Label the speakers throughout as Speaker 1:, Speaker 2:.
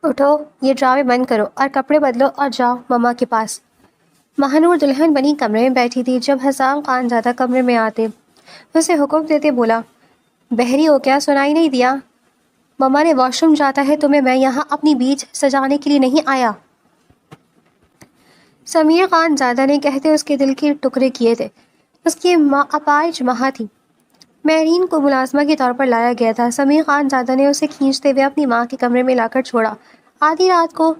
Speaker 1: اٹھو، یہ ڈرامے بند کرو اور کپڑے بدلو اور جاؤ مما کے پاس۔ مہانور دلہن بنی کمرے میں بیٹھی تھی جب حسام خان زادہ کمرے میں آتے اسے حکم دیتے بولا، بحری ہو کیا، سنائی نہیں دیا؟ مما نے واش روم جاتا ہے تمہیں، میں یہاں اپنی بیچ سجانے کے لیے نہیں آیا۔ سمیر خان زادہ نے کہتے اس کے دل کے ٹکڑے کیے تھے۔ اس کی ماں اپائج ماں تھی، مہرین کو ملازمہ کے طور پر لایا گیا تھا۔ سمیر خان زادہ نے اسے کھینچتے ہوئے اپنی ماں کے کمرے میں لا کر چھوڑا۔ آدھی رات کو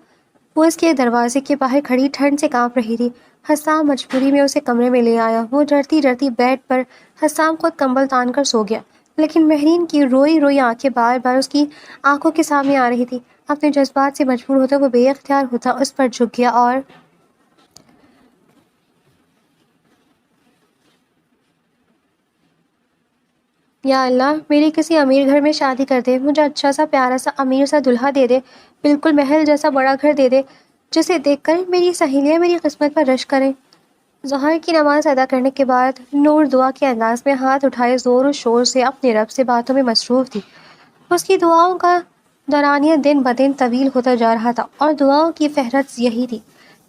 Speaker 1: وہ اس کے دروازے کے باہر کھڑی ٹھنڈ سے کانپ رہی تھی۔ حسام مجبوری میں اسے کمرے میں لے آیا۔ وہ ڈرتی ڈرتی بیڈ پر، حسام خود کمبل تان کر سو گیا، لیکن مہرین کی روئی روئی آنکھیں بار بار اس کی آنکھوں کے سامنے آ رہی تھی۔ اپنے جذبات سے مجبور ہوتا وہ بے اختیار ہوتا اس پر جھک گیا اور یا اللہ میری کسی امیر گھر میں شادی کر دے، مجھے اچھا سا پیارا سا امیر سا دلہا دے دے، بالکل محل جیسا بڑا گھر دے دے جسے دیکھ کر میری سہیلیاں میری قسمت پر رشک کریں۔ ظہر کی نماز ادا کرنے کے بعد نور دعا کے انداز میں ہاتھ اٹھائے زور و شور سے اپنے رب سے باتوں میں مصروف تھی۔ اس کی دعاؤں کا دورانیہ دن بدن طویل ہوتا جا رہا تھا اور دعاؤں کی فہرست یہی تھی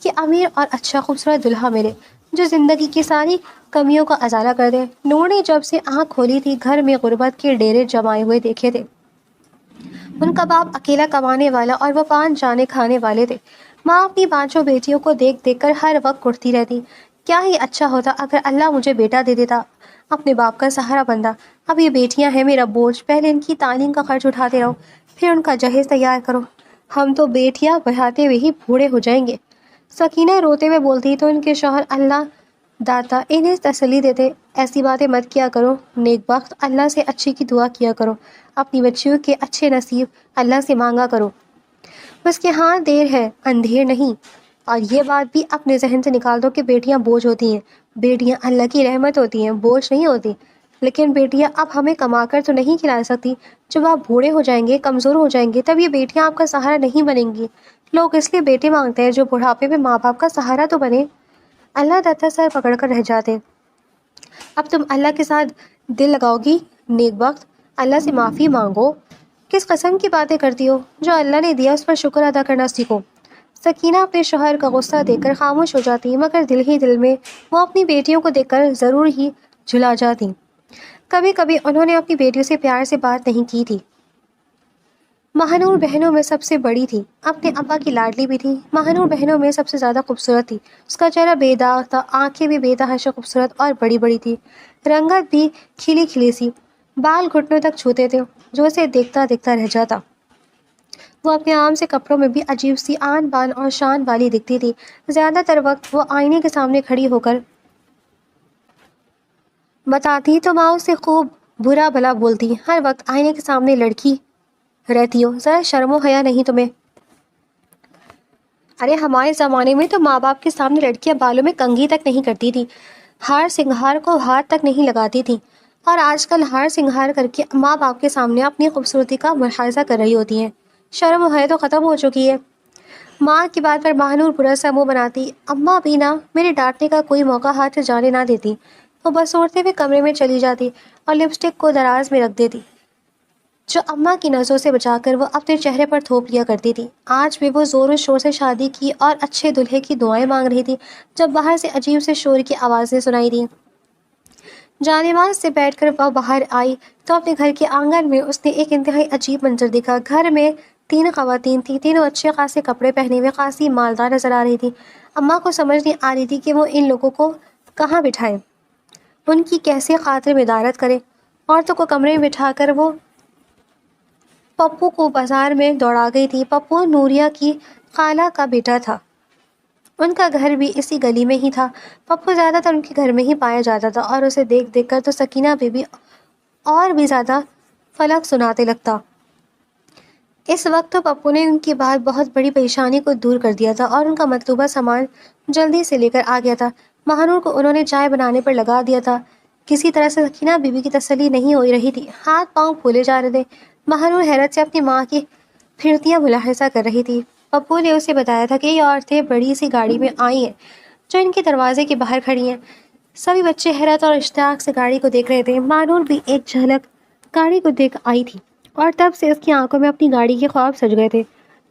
Speaker 1: کہ امیر اور اچھا خوبصورت دلہا ملے جو زندگی کی ساری کمیوں کا ازالہ کر دے۔ نور نے جب سے آنکھ کھولی تھی گھر میں غربت کے ڈیرے جمائے ہوئے دیکھے تھے۔ ان کا باپ اکیلا کمانے والا اور وہ 5 جانیں کھانے والے تھے۔ ماں اپنی 5 بیٹیوں کو دیکھ دیکھ کر ہر وقت کڑتی رہتی، کیا ہی اچھا ہوتا اگر اللہ مجھے بیٹا دے دیتا، اپنے باپ کا سہارا بندہ۔ اب یہ بیٹیاں ہیں میرا بوجھ، پہلے ان کی تعلیم کا خرچ اٹھاتے رہو، پھر ان کا جہیز تیار کرو، ہم تو بیٹیاں بڑھاتے ہوئے ہی بوڑھے ہو جائیں گے۔ سکینہ روتے ہوئے بولتی تو ان کے شوہر اللہ داتا انہیں تسلی دیتے، ایسی باتیں مت کیا کرو، نیک بخت اللہ سے اچھے کی دعا کیا کرو، اپنی بچیوں کے اچھے نصیب اللہ سے مانگا کرو، بس کہ ہاں دیر ہے اندھیر نہیں۔ اور یہ بات بھی اپنے ذہن سے نکال دو کہ بیٹیاں بوجھ ہوتی ہیں، بیٹیاں اللہ کی رحمت ہوتی ہیں، بوجھ نہیں ہوتی۔ لیکن بیٹیاں اب ہمیں کما کر تو نہیں کھلا سکتی، جب آپ بوڑھے ہو جائیں گے، کمزور ہو جائیں گے، تب یہ بیٹیاں آپ کا سہارا نہیں بنیں گی۔ لوگ اس لیے بیٹے مانگتے ہیں جو بڑھاپے میں ماں باپ کا سہارا تو بنے۔ اللہ داتا سر پکڑ کر رہ جاتے، اب تم اللہ کے ساتھ دل لگاؤ گی؟ نیک بخت اللہ سے معافی مانگو، کس قسم کی باتیں کرتی ہو؟ جو اللہ نے دیا اس پر شکر ادا کرنا سیکھو۔ سکینہ اپنے شوہر کا غصہ دیکھ کر خاموش ہو جاتی، مگر دل ہی دل میں وہ اپنی بیٹیوں کو دیکھ کر ضرور ہی جھلا جاتی۔ کبھی کبھی انہوں نے اپنی بیٹیوں سے پیار سے بات نہیں کی تھی۔ مہانور بہنوں میں سب سے بڑی تھی، اپنے ابا کی لاڈلی بھی تھی۔ مہانور بہنوں میں سب سے زیادہ خوبصورت تھی، اس کا چہرہ بے داغ تھا، آنکھیں بھی بے تحاشا خوبصورت اور بڑی بڑی تھی، رنگت بھی کھلی کھلی سی، بال گھٹنوں تک چھوتے تھے جو اسے دیکھتا دیکھتا رہ جاتا۔ وہ اپنے عام سے کپڑوں میں بھی عجیب سی آن بان اور شان والی دکھتی تھی۔ زیادہ تر وقت وہ آئینے کے سامنے کھڑی ہو کر بتاتی تو ماں اسے خوب برا بھلا بولتی، ہر وقت آئینے کے سامنے لڑکی رہتی ہو، ذرا شرم و حیا نہیں تمہیں؟ ارے ہمارے زمانے میں تو ماں باپ کے سامنے لڑکیاں بالوں میں کنگھی تک نہیں کرتی تھی، ہار سنگھار کو ہاتھ تک نہیں لگاتی تھی، اور آج کل ہار سنگھار کر کے ماں باپ کے سامنے اپنی خوبصورتی کا ملاحظہ کر رہی ہوتی ہیں۔ شرم و حیا تو ختم ہو چکی ہے۔ ماں کی بات پر مہانور برا سا منہ بناتی، اماں بھی نہ میرے ڈانٹنے کا کوئی موقع ہاتھ سے جانے نہ دیتی۔ وہ بس اوڑھتے ہوئے کمرے میں چلی جاتی اور لپسٹک کو دراز میں رکھ دیتی جو اماں کی نظروں سے بچا کر وہ اپنے چہرے پر تھوپ لیا کرتی تھی۔ آج بھی وہ زور و شور سے شادی کی اور اچھے دلہے کی دعائیں مانگ رہی تھی جب باہر سے عجیب سے شور کی آوازیں سنائی دیں۔ جانماز سے بیٹھ کر وہ باہر آئی تو اپنے گھر کے آنگن میں اس نے ایک انتہائی عجیب منظر دیکھا۔ گھر میں 3 خواتین تھیں، تینوں اچھے خاصے کپڑے پہنے ہوئے خاصی مالدار نظر آ رہی تھی۔ اماں کو سمجھ نہیں آ رہی تھی کہ وہ ان لوگوں کو کہاں بٹھائے، ان کی کیسے خاطر مدارت کرے۔ عورتوں کو کمرے میں بٹھا کر وہ پپو کو بازار میں دوڑا گئی تھی۔ پپو نوریہ کی خالہ کا بیٹا تھا، ان کا گھر بھی اسی گلی میں ہی تھا۔ پپو زیادہ تر ان کے گھر میں ہی پایا جاتا تھا اور اسے دیکھ دیکھ کر تو سکینہ بی اور بھی زیادہ فلک سناتے لگتا۔ اس وقت تو پپو نے ان کی بات بہت بڑی پریشانی کو دور کر دیا تھا اور ان کا مطلوبہ سامان جلدی سے لے کر آ گیا تھا۔ مہانور کو انہوں نے چائے بنانے پر لگا دیا تھا۔ کسی طرح سے سکینہ بی کی تسلی نہیں ہو رہی تھی، ہاتھ پاؤں پھولے جا رہے تھے۔ مہانور حیرت سے اپنی ماں کی پھرتیاں ملاحظہ کر رہی تھی۔ پپو نے اسے بتایا تھا کہ یہ عورتیں بڑی سی گاڑی میں آئی ہیں جو ان کے دروازے کے باہر کھڑی ہیں۔ سبھی بچے حیرت اور اشتیاق سے گاڑی کو دیکھ رہے تھے۔ مہانور بھی ایک جھلک گاڑی کو دیکھ آئی تھی اور تب سے اس کی آنکھوں میں اپنی گاڑی کے خواب سج گئے تھے۔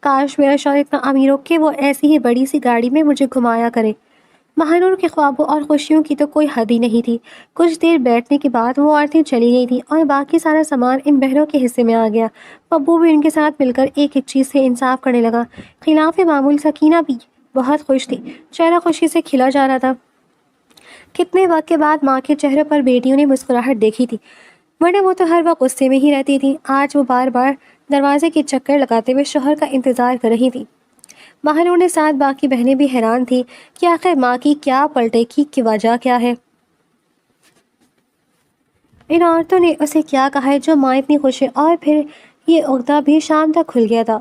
Speaker 1: کاش میرا شوہر اتنا امیر ہو کہ وہ ایسی ہی بڑی سی گاڑی میں مجھے گھمایا کرے۔ مہانور کے خوابوں اور خوشیوں کی تو کوئی حد ہی نہیں تھی۔ کچھ دیر بیٹھنے کے بعد وہ عورتیں چلی گئی تھیں اور باقی سارا سامان ان بہنوں کے حصے میں آ گیا۔ ابو بھی ان کے ساتھ مل کر ایک ایک چیز سے انصاف کرنے لگا۔ خلاف معمول سکینہ بھی بہت خوش تھی، چہرہ خوشی سے کھلا جا رہا تھا۔ کتنے وقت کے بعد ماں کے چہرے پر بیٹیوں نے مسکراہٹ دیکھی تھی، ورنہ وہ تو ہر وقت غصے میں ہی رہتی تھی۔ آج وہ بار بار دروازے کے چکر لگاتے ہوئے شوہر کا انتظار کر رہی تھی۔ مہانور نے ساتھ باقی بہنیں بھی حیران تھیں کہ آخر ماں کی کیا پلٹے کی وجہ کیا ہے۔ ان عورتوں نے اسے کیا کہا ہے جو ماں اتنی خوش ہے؟ اور پھر یہ عقدہ بھی شام تک کھل گیا تھا۔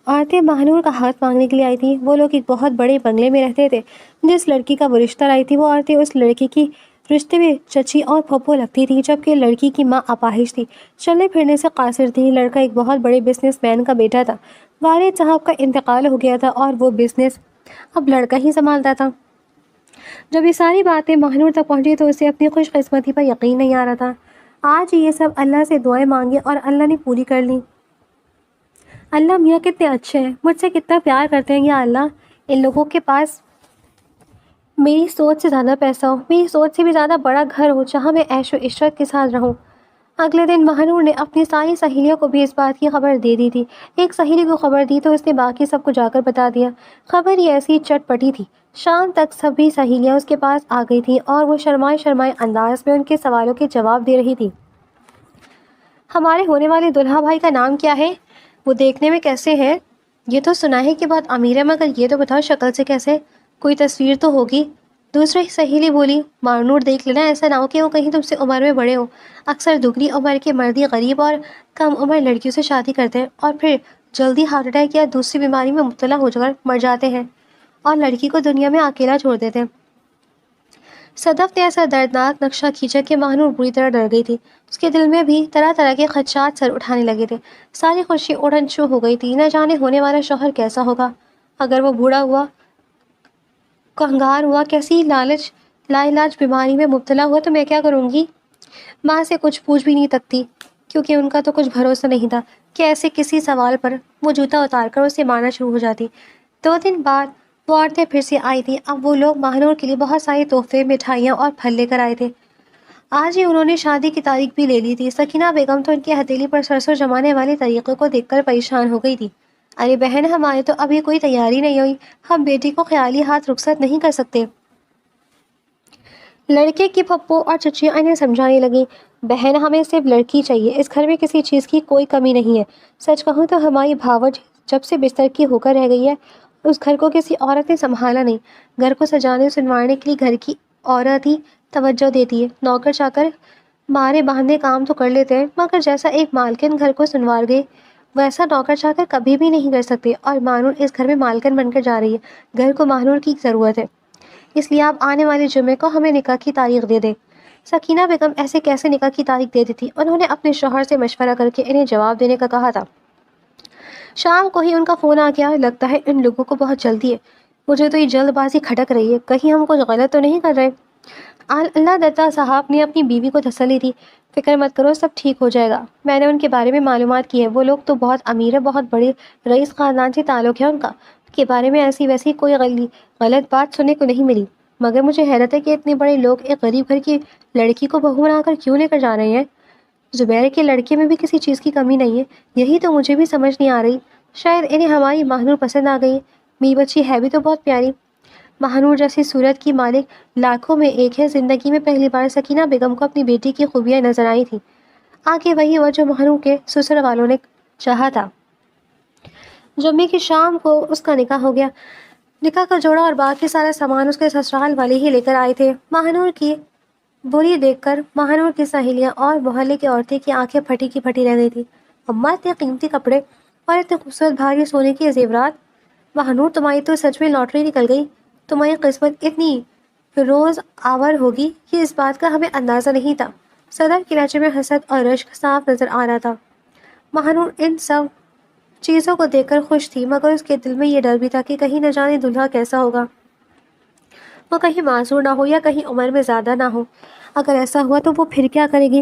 Speaker 1: عورتیں مہانور کا ہاتھ مانگنے کے لیے آئی تھیں۔ وہ لوگ ایک بہت بڑے بنگلے میں رہتے تھے۔ جس لڑکی کا وہ رشتہ لائی تھی وہ عورتیں اس لڑکی کی رشتے میں چچی اور پھپھو لگتی تھی، جبکہ لڑکی کی ماں اپاہج تھی، چلنے پھرنے سے قاصر تھی۔ لڑکا ایک بہت بڑے بزنس مین کا بیٹا تھا۔ والد صاحب کا انتقال ہو گیا تھا اور وہ بزنس اب لڑکا ہی سنبھالتا تھا۔ جب یہ ساری باتیں مہانور تک پہنچی تو اسے اپنی خوش قسمتی پر یقین نہیں آ رہا تھا۔ آج یہ سب اللہ سے دعائیں مانگی اور اللہ نے پوری کر لی۔ اللہ میاں کتنے اچھے ہیں، مجھ سے کتنا پیار کرتے ہیں۔ یا اللہ، ان لوگوں کے پاس میری سوچ سے زیادہ پیسہ ہو، میری سوچ سے بھی زیادہ بڑا گھر ہو جہاں میں عیش و عشرت کے ساتھ رہوں۔ اگلے دن مہانور نے اپنی ساری سہیلیوں کو بھی اس بات کی خبر دے دی تھی۔ ایک سہیلی کو خبر دی تو اس نے باقی سب کو جا کر بتا دیا۔ خبر یہ ایسی چٹ پٹی تھی، شام تک سبھی سہیلیاں اس کے پاس آ گئی تھیں اور وہ شرمائے شرمائے انداز میں ان کے سوالوں کے جواب دے رہی تھی۔ ہمارے ہونے والے دلہا بھائی کا نام کیا ہے؟ وہ دیکھنے میں کیسے ہے؟ یہ تو سنا ہے کہ بہت امیر ہے، مگر یہ تو بتاؤ شکل سے کیسے؟ کوئی تصویر تو ہوگی۔ دوسری سہیلی بولی، مہانور دیکھ لینا، ایسا نہ ہو کہ وہ کہیں تم سے عمر میں بڑے ہو۔ اکثر دگنی عمر کے مردی غریب اور کم عمر لڑکیوں سے شادی کرتے ہیں اور پھر جلدی ہارٹ اٹیک یا دوسری بیماری میں مبتلا ہو کر مر جاتے ہیں اور لڑکی کو دنیا میں اکیلا چھوڑ دیتے ہیں۔ صدف نے ایسا دردناک نقشہ کھینچا کہ مہانور بری طرح ڈر گئی تھی۔ اس کے دل میں بھی طرح طرح کے خدشات سر اٹھانے لگے تھے۔ ساری خوشی اڑن چھو ہو گئی تھی۔ نہ جانے ہونے والا شوہر کیسا ہوگا، اگر وہ بوڑھا ہوا، کنگار ہوا، کیسی لا علاج بیماری میں مبتلا ہوا تو میں کیا کروں گی؟ ماں سے کچھ پوچھ بھی نہیں سکتی کیونکہ ان کا تو کچھ بھروسہ نہیں تھا کہ ایسے کسی سوال پر وہ جوتا اتار کر اسے مارنا شروع ہو جاتی۔ 2 دن بعد وہ عورتیں پھر سے آئی تھیں۔ اب وہ لوگ مہانور کے لیے بہت سارے تحفے، مٹھائیاں اور پھل لے کر آئے تھے۔ آج ہی انہوں نے شادی کی تاریخ بھی لے لی تھی۔ سکینہ بیگم تو ان کی ہتھیلی پر سرسوں جمانے والے طریقے کو دیکھ کر پریشان ہو گئی تھی۔ ارے بہن، ہمارے تو ابھی کوئی تیاری نہیں ہوئی، ہم بیٹی کو خیالی ہاتھ رخصت نہیں کر سکتے۔ لڑکے کی پھپھو اور چچیاں انہیں سمجھانے لگیں، بہن ہمیں صرف لڑکی چاہیے، اس گھر میں کسی چیز کی کوئی کمی نہیں ہے۔ سچ کہوں تو ہماری بھاوج جب سے بستر کی ہو کر رہ گئی ہے، اس گھر کو کسی عورت نے سنبھالا نہیں۔ گھر کو سجانے سنوارنے کے لیے گھر کی عورت ہی توجہ دیتی ہے۔ نوکر چاکر مارے باندھے کام تو کر لیتے ہیں، مگر جیسا ایک مالکن گھر کو سنوار گئے ویسا نوکر چاکر کبھی بھی نہیں کر سکتے۔ اور مہانور اس گھر میں مالکن بن کر جا رہی ہے۔ گھر کو مہانور کی ضرورت ہے، اس لیے آپ آنے والے جمعے کو ہمیں نکاح کی تاریخ دے دیں۔ سکینہ بیگم ایسے کیسے نکاح کی تاریخ دے دی تھی؟ انہوں نے اپنے شوہر سے مشورہ کر کے انہیں جواب دینے کا کہا تھا۔ شام کو ہی ان کا فون آ گیا۔ لگتا ہے ان لوگوں کو بہت جلدی ہے، مجھے تو یہ جلد بازی کھٹک رہی ہے، کہیں ہم کچھ غلط تو نہیں کر رہے۔ اللہ دتا صاحب نے اپنی بیوی کو تسلی دی، فکر مت کرو، سب ٹھیک ہو جائے گا۔ میں نے ان کے بارے میں معلومات کی ہے، وہ لوگ تو بہت امیر ہے، بہت بڑے رئیس خاندان سے تعلق ہے ان کا۔ ان کے بارے میں ایسی ویسی کوئی غلط بات سننے کو نہیں ملی، مگر مجھے حیرت ہے کہ اتنے بڑے لوگ ایک غریب گھر کی لڑکی کو بہو بنا کر کیوں لے کر جا رہے ہیں؟ زبیر کے لڑکے میں بھی کسی چیز کی کمی نہیں ہے، یہی تو مجھے بھی سمجھ نہیں آ رہی۔ شاید انہیں ہماری مہانور پسند آ گئی، میری بچی ہے بھی تو بہت پیاری۔ مہانور جیسی صورت کی مالک لاکھوں میں ایک ہے۔ زندگی میں پہلی بار سکینہ بیگم کو اپنی بیٹی کی خوبیاں نظر آئی تھیں۔ آگے وہی ہوا جو مہانور کے سسر والوں نے چاہا تھا۔ جمعے کی شام کو اس کا نکاح ہو گیا۔ نکاح کا جوڑا اور باقی سارا سامان اس کے سسرال والے ہی لے کر آئے تھے۔ مہانور کی بولی دیکھ کر مہانور کی سہیلیاں اور محلے کی عورتیں کی آنکھیں پھٹی کی پھٹی رہ گئی تھی۔ اماں، اتنے قیمتی کپڑے اور اتنے خوبصورت بھاری سونے کے زیورات! مہانور، تمہاری تو سچ میں لاٹری نکل گئی، تمہاری قسمت اتنی روز آور ہوگی، یہ اس بات کا ہمیں اندازہ نہیں تھا۔ صدر کے لہجے میں حسد اور رشک صاف نظر آ رہا تھا۔ مہانور ان سب چیزوں کو دیکھ کر خوش تھی، مگر اس کے دل میں یہ ڈر بھی تھا کہ کہیں نہ جانے دلہا کیسا ہوگا، وہ کہیں معذور نہ ہو یا کہیں عمر میں زیادہ نہ ہو۔ اگر ایسا ہوا تو وہ پھر کیا کرے گی؟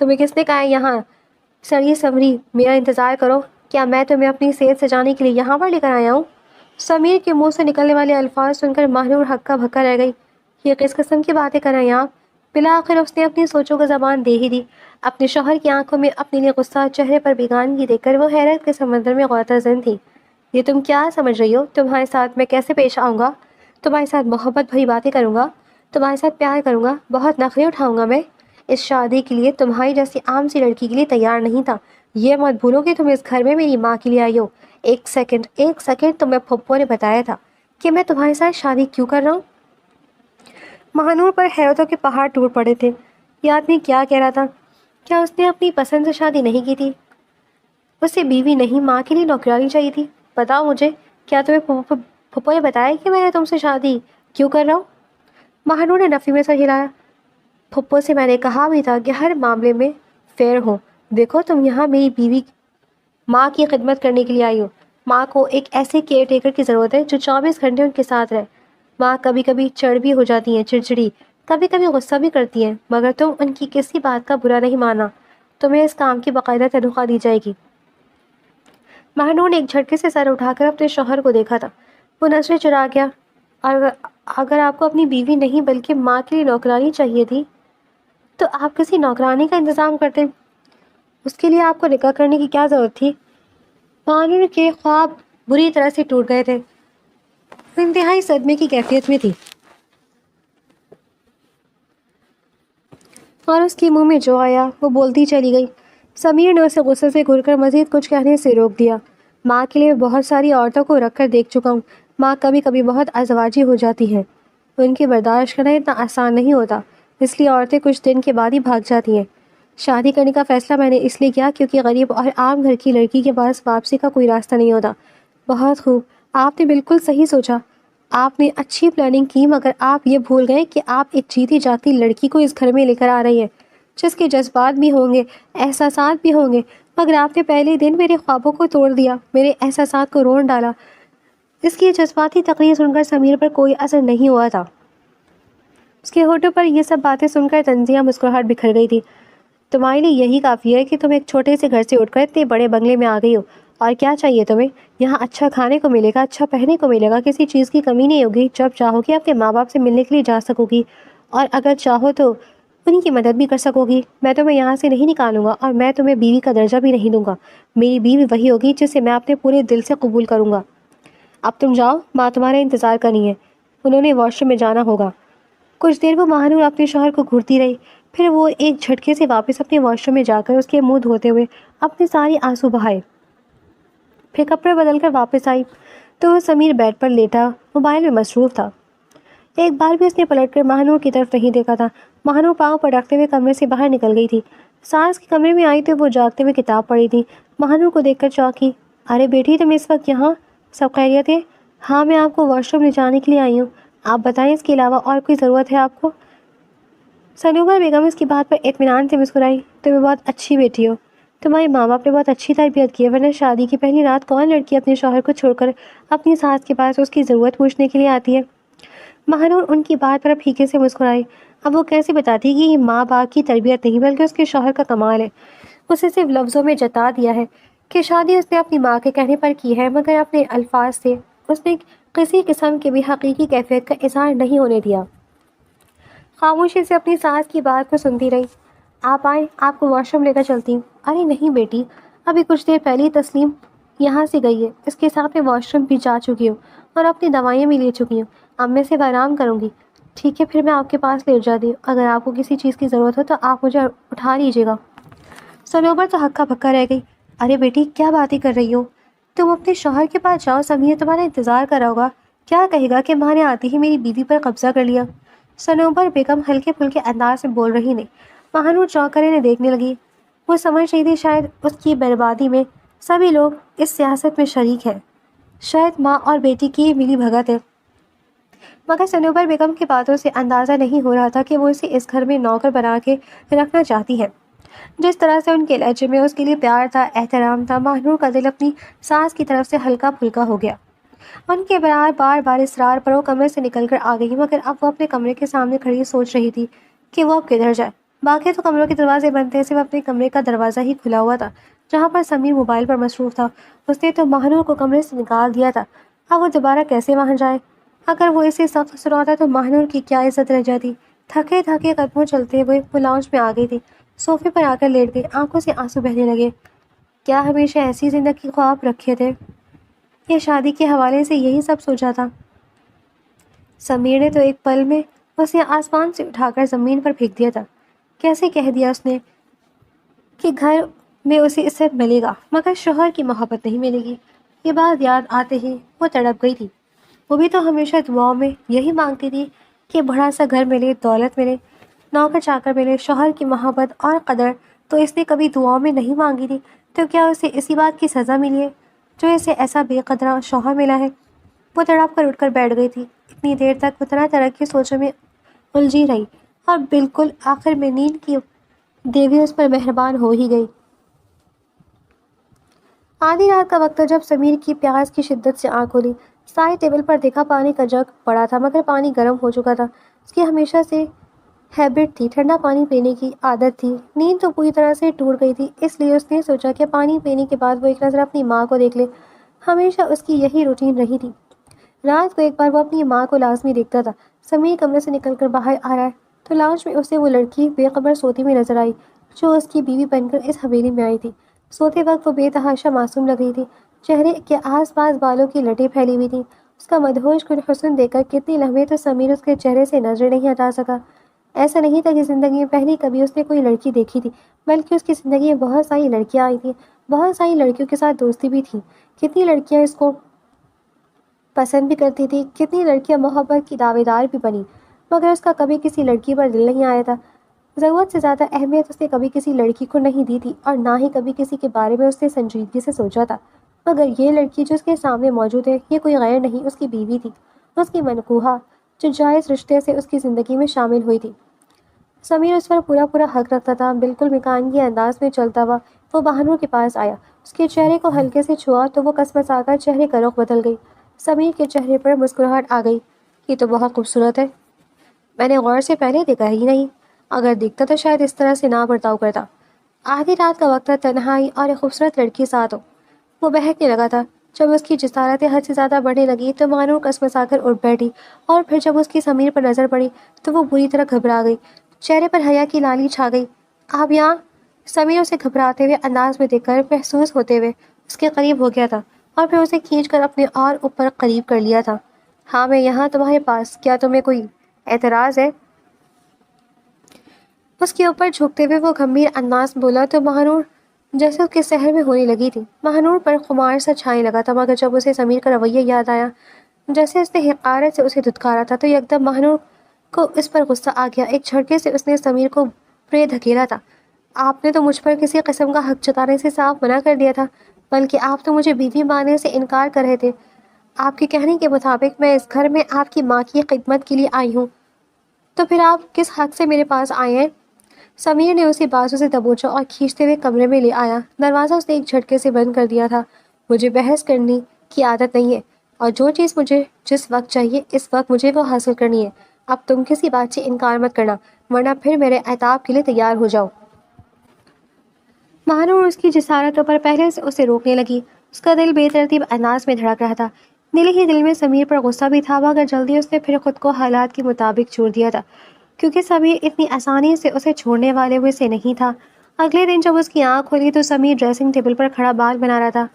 Speaker 1: تمہیں کس نے کہا ہے یہاں سڑی سمری میرا انتظار کرو؟ کیا میں تمہیں اپنی صحت سجانے کے لیے یہاں پر لے کر آیا ہوں؟ سمیر کے منہ سے نکلنے والے الفاظ سن کر مہنور ہکا بھکا رہ گئی. یہ کس قسم کی باتیں کر رہے ہیں آپ؟ بالآخر اس نے اپنی سوچوں کو زبان دے ہی دی. اپنے شوہر کی آنکھوں میں اپنے لیے غصہ، چہرے پر بیگانگی دیکھ کر وہ حیرت کے سمندر میں غوطہ زن تھی. یہ تم کیا سمجھ رہی ہو؟ تمہارے ساتھ میں کیسے پیش آؤں گا؟ تمہارے ساتھ محبت بھری باتیں کروں گا، تمہارے ساتھ پیار کروں گا، بہت نخرے اٹھاؤں گا میں؟ اس شادی کے لیے تمہاری جیسی عام سی لڑکی کے لیے تیار نہیں تھا. یہ مت بھولو کہ تم اس گھر میں میری ماں کے لیے آئی ہو. ایک سیکنڈ تمہیں پھپھو نے بتایا تھا کہ میں تمہارے ساتھ شادی کیوں کر رہا ہوں؟ مہنور پر حیرتوں کے پہاڑ ٹوٹ پڑے تھے. یہ آدمی کیا کہہ رہا تھا؟ کیا اس نے اپنی پسند سے شادی نہیں کی تھی؟ اسے بیوی نہیں ماں کے لیے نوکرانی چاہیے تھی. بتاؤ مجھے، کیا تمہیں پھپھو نے بتایا کہ میں تم سے شادی کیوں کر رہا ہوں؟ مہنور نے نفی میں سر ہلایا. پھپھو سے میں نے کہا بھی تھا کہ ہر معاملے میں فیئر ہو. دیکھو تم یہاں میری بیوی ماں کی خدمت کرنے کے لیے آئی ہو. ماں کو ایک ایسے کیئر ٹیکر کی ضرورت ہے جو 24 گھنٹے ان کے ساتھ رہے. ماں کبھی کبھی چڑ بھی ہو جاتی ہیں، چڑچڑی، کبھی کبھی غصہ بھی کرتی ہیں، مگر تم ان کی کسی بات کا برا نہیں مانا. تمہیں اس کام کی باقاعدہ تنخواہ دی جائے گی. مہنور نے ایک جھٹکے سے سر اٹھا کر اپنے شوہر کو دیکھا تھا. وہ نظریں چرا گیا. اگر آپ کو اپنی بیوی نہیں بلکہ ماں کے لیے نوکرانی چاہیے تھی تو آپ کسی نوکرانی کا انتظام کرتے. اس کے لیے آپ کو نکاح کرنے کی کیا ضرورت تھی؟ مہنور کے خواب بری طرح سے ٹوٹ گئے تھے. انتہائی صدمے کی کیفیت میں تھی اور اس کے منہ میں جو آیا وہ بولتی چلی گئی. سمیر نے اسے غصے سے گھور کر مزید کچھ کہنے سے روک دیا. ماں کے لیے بہت ساری عورتوں کو رکھ کر دیکھ چکا ہوں. ماں کبھی کبھی بہت ازواجی ہو جاتی ہیں. ان کی برداشت کرنا اتنا آسان نہیں ہوتا، اس لیے عورتیں کچھ دن کے بعد ہی بھاگ جاتی ہیں. شادی کرنے کا فیصلہ میں نے اس لیے کیا کیونکہ غریب اور عام گھر کی لڑکی کے پاس واپسی کا کوئی راستہ نہیں ہوتا. بہت خوب، آپ نے بالکل صحیح سوچا. آپ نے اچھی پلاننگ کی، مگر آپ یہ بھول گئے کہ آپ ایک جیتی جاتی لڑکی کو اس گھر میں لے کر آ رہی ہیں جس کے جذبات بھی ہوں گے، احساسات بھی ہوں گے. مگر آپ نے پہلے دن میرے خوابوں کو توڑ دیا، میرے احساسات کو رون ڈالا. اس کی جذباتی تقریر سن کر سمیر پر کوئی اثر نہیں ہوا تھا. اس کے ہونٹوں پر یہ سب باتیں سن کر تنزیہ مسکراہٹ بکھر گئی تھی. تمہارے لیے یہی کافی ہے کہ تم ایک چھوٹے سے گھر سے اٹھ کر اتنے بڑے بنگلے میں آ گئی ہو. اور کیا چاہیے تمہیں؟ یہاں اچھا کھانے کو ملے گا، اچھا پہننے کو ملے گا، کسی چیز کی کمی نہیں ہوگی. جب چاہو گی اپنے ماں باپ سے ملنے کے لیے جا سکو گی، اور اگر چاہو تو ان کی مدد بھی کر سکو گی. میں تمہیں یہاں سے نہیں نکالوں گا اور میں تمہیں بیوی کا درجہ بھی نہیں دوں گا. میری بیوی وہی ہوگی جسے میں اپنے پورے دل سے قبول کروں گا. اب تم جاؤ، ماں تمہارا انتظار کر رہی ہے. انہوں نے واش روم میں جانا ہوگا. کچھ دیر وہ مہنور اپنے شوہر کو گھورتی رہی. پھر وہ ایک جھٹکے سے واپس اپنے واش روم میں جا کر اس کے منہ دھوتے ہوئے اپنے ساری آنسو بہائے. پھر کپڑے بدل کر واپس آئی تو وہ سمیر بیڈ پر لیٹا موبائل میں مصروف تھا. ایک بار بھی اس نے پلٹ کر مہنور کی طرف نہیں دیکھا تھا. مہنور پاؤں پر رکھتے ہوئے کمرے سے باہر نکل گئی تھی. ساس کے کمرے میں آئی تو وہ جاگتے ہوئے کتاب پڑھی تھی. مہنور کو دیکھ کر چونکی. ارے بیٹی، تم اس وقت یہاں؟ سب خیریت ہے؟ ہاں، میں آپ کو واش روم لے جانے کے لیے آئی ہوں. آپ بتائیں، اس کے علاوہ اور کوئی ضرورت ہے آپ کو؟ سنوبر بیگم اس کی بات پر اطمینان سے مسکرائی. تمہیں بہت اچھی بیٹی ہو. تمہارے ماں باپ نے بہت اچھی تربیت کی ہے، ورنہ شادی کی پہلی رات کون لڑکی اپنے شوہر کو چھوڑ کر اپنی ساس کے پاس اس کی ضرورت پوچھنے کے لیے آتی ہے؟ مہنور ان کی بات پر پھیکے سے مسکرائی. اب وہ کیسے بتاتی کہ یہ ماں باپ کی تربیت نہیں بلکہ اس کے شوہر کا کمال ہے. اسے صرف لفظوں میں جتا دیا ہے کہ شادی اس نے اپنی ماں کے کہنے پر کی ہے، مگر اپنے الفاظ سے اس نے کسی قسم کی بھی حقیقی کیفیت کا اظہار نہیں ہونے دیا. خاموشی سے اپنی ساس کی بات کو سنتی رہی. آپ آئیں، آپ کو واش روم لے کر چلتی ہوں. ارے نہیں بیٹی، ابھی کچھ دیر پہلے ہی تسلیم یہاں سے گئی ہے. اس کے ساتھ میں واش روم بھی جا چکی ہوں اور اپنی دوائیاں بھی لے چکی ہوں. اب میں صرف آرام کروں گی. ٹھیک ہے، پھر میں آپ کے پاس لیٹ جاتی ہوں. اگر آپ کو کسی چیز کی ضرورت ہو تو آپ مجھے اٹھا لیجیے گا. سنوبر تو ہکا بھکا رہ گئی. ارے بیٹی، کیا باتیں کر رہی ہو؟ تم اپنے شوہر کے پاس جاؤ، سمیر تمہارا انتظار کر رہا ہوگا. کیا کہے گا کہ ماں نے آتے ہی میری بیوی پر قبضہ کر لیا؟ سنوبر بیگم ہلکے پھلکے انداز میں بول رہی نے. مہنور چونک کر انہیں دیکھنے لگی. وہ سمجھ رہی تھی شاید اس کی بربادی میں سبھی لوگ اس سیاست میں شریک ہیں، شاید ماں اور بیٹی کی ملی بھگت ہے. مگر سنوبر بیگم کی باتوں سے اندازہ نہیں ہو رہا تھا کہ وہ اسے اس گھر میں نوکر بنا کے رکھنا چاہتی ہے. جس طرح سے ان کے لہجے میں اس کے لیے پیار تھا، احترام تھا، مہنور کا دل اپنی ساس کی طرف سے ہلکا پھلکا ہو گیا. ان کے بار بار اصرار پر وہ کمرے سے نکل کر آ گئی، مگر اب وہ اپنے کمرے کے سامنے کھڑی سوچ رہی تھی کہ وہ اب کدھر جائے. باقی تو کمروں کے دروازے بند تھے، صرف اپنے کمرے کا دروازہ ہی کھلا ہوا تھا جہاں پر سمیر موبائل پر مصروف تھا۔ اس نے تو ماہنور کو کمرے سے نکال دیا تھا، اب وہ دوبارہ کیسے وہاں جائے؟ اگر وہ اسے سخت سناتا تو ماہنور کی کیا عزت رہ جاتی؟ تھکے تھکے قدموں چلتے ہوئے وہ لاؤنج میں آ گئی تھی، صوفے پر آ کر لیٹ گئی، آنکھوں سے آنسو بہنے لگے۔ کیا ہمیشہ ایسی زندگی خواب رکھے تھے؟ یہ شادی کے حوالے سے یہی سب سوچا تھا؟ سمیر نے تو ایک پل میں اسے آسمان سے اٹھا کر زمین پر پھینک دیا تھا۔ کیسے کہہ دیا اس نے کہ گھر میں اسے اس سے ملے گا مگر شوہر کی محبت نہیں ملے گی؟ یہ بات یاد آتے ہی وہ تڑپ گئی تھی۔ وہ بھی تو ہمیشہ دعاؤں میں یہی مانگتی تھی کہ بڑا سا گھر ملے، دولت ملے، نوکر چاکر ملے، شوہر کی محبت اور قدر تو اس نے کبھی دعاؤں میں نہیں مانگی تھی، تو کیا اسے اسی بات کی سزا ملی ہے جو اسے ایسا بے قدرہ شوہر ملا ہے؟ وہ تڑپ کر اٹھ کر بیٹھ گئی تھی۔ اتنی دیر تک وہ طرح طرح کی سوچوں میں الجھی رہی اور بالکل آخر میں نیند کی دیوی اس پر مہربان ہو ہی گئی۔ آدھی رات کا وقت تھا جب سمیر کی پیاس کی شدت سے آنکھ کھلی۔ سائے ٹیبل پر دیکھا، پانی کا جگ پڑا تھا مگر پانی گرم ہو چکا تھا۔ اس کی ہمیشہ سے ہیبٹ تھی، ٹھنڈا پانی پینے کی عادت تھی۔ نیند تو پوری طرح سے ٹوٹ گئی تھی، اس لیے اس نے سوچا کہ پانی پینے کے بعد وہ ایک نظر اپنی ماں کو دیکھ لے۔ ہمیشہ اس کی یہی روٹین رہی تھی۔ رات کو ایک بار وہ اپنی ماں کو لازمی دیکھتا تھا۔ سمیر کمرے سے نکل کر باہر آ رہا ہے تو لاؤنج میں اسے وہ لڑکی بے خبر سوتی ہوئی نظر آئی جو اس کی بیوی بن کر اس حویلی میں آئی تھی۔ سوتے وقت وہ بے تحاشا معصوم لگ رہی تھی، چہرے کے آس پاس بالوں کی لٹیں پھیلی ہوئی تھیں۔ اس کا مدہوش کن حسن دیکھ کر کتنی لمحے تو سمیر اس کے چہرے سے نظر نہیں ہٹا سکا۔ ایسا نہیں تھا کہ زندگی میں پہلی کبھی اس نے کوئی لڑکی دیکھی تھی، بلکہ اس کی زندگی میں بہت ساری لڑکیاں آئی تھیں، بہت ساری لڑکیوں کے ساتھ دوستی بھی تھی۔ کتنی لڑکیاں اس کو پسند بھی کرتی تھی، کتنی لڑکیاں محبت کی دعوے دار بھی بنی، مگر اس کا کبھی کسی لڑکی پر دل نہیں آیا تھا۔ ضرورت سے زیادہ اہمیت اس نے کبھی کسی لڑکی کو نہیں دی تھی اور نہ ہی کبھی کسی کے بارے میں اس نے سنجیدگی سے سوچا تھا، مگر یہ لڑکی جو اس کے سامنے موجود ہے یہ کوئی غیر نہیں، اس کی بیوی تھی، اس کی منکوحہ، جو جائز رشتے سے اس کی زندگی میں شامل ہوئی تھی۔ سمیر اس پر پورا پورا حق رکھتا تھا۔ بالکل مکانگی انداز میں چلتا ہوا وہ ماہنور کے پاس آیا، اس کے چہرے کو ہلکے سے چھوا تو وہ کسمسا کر چہرے کا رخ بدل گئی۔ سمیر کے چہرے پر مسکراہٹ آ گئی۔ یہ تو بہت خوبصورت ہے، میں نے غور سے پہلے دیکھا ہی نہیں، اگر دیکھتا تو شاید اس طرح سے نہ برتاؤ کرتا۔ آدھی رات کا وقت تھا، تنہائی اور ایک خوبصورت لڑکی ساتھ ہو۔ وہ بہکنے لگا تھا۔ جب اس کی جسارتیں حد سے زیادہ بڑھنے لگی تو ماہنور کسمسا کر اٹھ بیٹھی اور پھر جب اس کی سمیر پر نظر پڑی تو وہ بری طرح گھبرا گئی، چہرے پر حیا کی لالی چھا گئی۔ آپ یہاں؟ سمیر اسے گھبراتے ہوئے انداز میں دیکھ کر محسوس ہوتے ہوئے اس کے قریب ہو گیا تھا اور پھر اسے کھینچ کر اپنے اور اوپر قریب کر لیا تھا۔ ہاں میں یہاں تمہارے پاس، کیا تمہیں کوئی اعتراض ہے؟ اس کے اوپر جھکتے ہوئے وہ گمبھیر انداز میں بولا تو ماہنور جیسے اس کے سحر میں ہونے لگی تھی۔ ماہنور پر خمار سا چھانے لگا تھا، مگر جب اسے سمیر کا رویہ یاد آیا جیسے اس نے حقارت سے اسے دھتکارا تھا تو یکدم ماہنور کو اس پر غصہ آ گیا۔ ایک جھٹکے سے اس نے سمیر کو پرے دھکیلا تھا۔ آپ نے تو مجھ پر کسی قسم کا حق جتانے سے صاف منع کر دیا تھا، بلکہ آپ تو مجھے بیوی ماننے سے انکار کر رہے تھے۔ آپ کے کہنے کے مطابق میں اس گھر میں آپ کی ماں کی خدمت کے لیے آئی ہوں، تو پھر آپ کس حق سے میرے پاس آئے ہیں؟ سمیر نے اسے بازو سے دبوچا اور کھینچتے ہوئے کمرے میں لے آیا۔ دروازہ اس نے ایک جھٹکے سے بند کر دیا تھا۔ مجھے بحث کرنے کی عادت نہیں ہے، اور جو چیز مجھے جس وقت چاہیے اس وقت مجھے وہ حاصل کرنی ہے۔ اب تم کسی بات سے انکار مت کرنا، ورنہ پھر میرے عتاب کے لیے تیار ہو جاؤ۔ ماہنور اس کی جسارتوں پر پہلے سے اسے روکنے لگی۔ اس کا دل بے ترتیب انداز میں دھڑک رہا تھا۔ دل ہی دل میں سمیر پر غصہ بھی تھا، مگر جلدی اس نے پھر خود کو حالات کے مطابق چھوڑ دیا تھا، کیونکہ سمیر اتنی آسانی سے اسے چھوڑنے والے میں سے نہیں تھا۔ اگلے دن جب اس کی آنکھ کھلی تو سمیر ڈریسنگ ٹیبل پر کھڑا بال بنا رہا تھا۔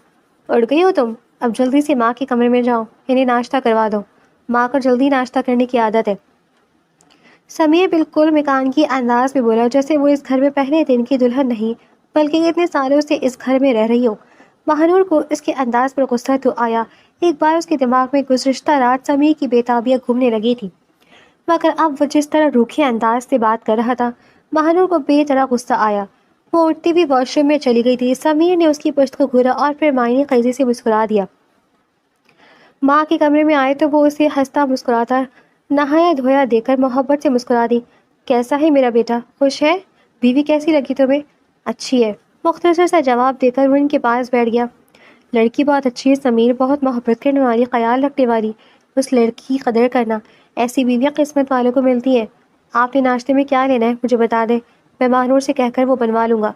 Speaker 1: اٹھ گئی ہو تم؟ اب جلدی سے ماں کے کمرے میں جاؤ، انہیں ناشتہ کروا دو، ماں کو جلدی ناشتہ کرنے کی عادت ہے۔ سمیر بالکل مکانگی انداز میں بولا جیسے وہ اس گھر میں پہلے دن کی دلہن نہیں بلکہ اتنے سالوں سے اس گھر میں رہ رہی ہو۔ ماہنور کو اس کے انداز پر غصہ تو آیا، ایک بار اس کے دماغ میں گزشتہ رات سمیر کی بے تابیہ گھومنے لگی تھی، مگر اب وہ جس طرح روکھے انداز سے بات کر رہا تھا ماہنور کو بے طرح غصہ آیا۔ وہ اٹھتی بھی واش روم میں چلی گئی تھی۔ سمیر نے اس کی پشت کو گھورا اور پھر معنی خیزی سے مسکرا دیا۔ ماں کے کمرے میں آئے تو وہ اسے ہنستا مسکراتا نہایا دھویا دیکھ کر محبت سے مسکرا دی۔ کیسا ہے میرا بیٹا، خوش ہے؟ بیوی کیسی لگی تمہیں؟ اچھی ہے، مختصر سا جواب دے کر وہ ان کے پاس بیٹھ گیا۔ لڑکی بہت اچھی ہے سمیر، بہت محبت کرنے والی، خیال رکھنے والی، اس لڑکی کی قدر کرنا، ایسی بیویاں قسمت والوں کو ملتی ہیں۔ آپ نے ناشتے میں کیا لینا ہے مجھے بتا دیں، میں ماہنور سے کہہ کر وہ بنوا لوں گا۔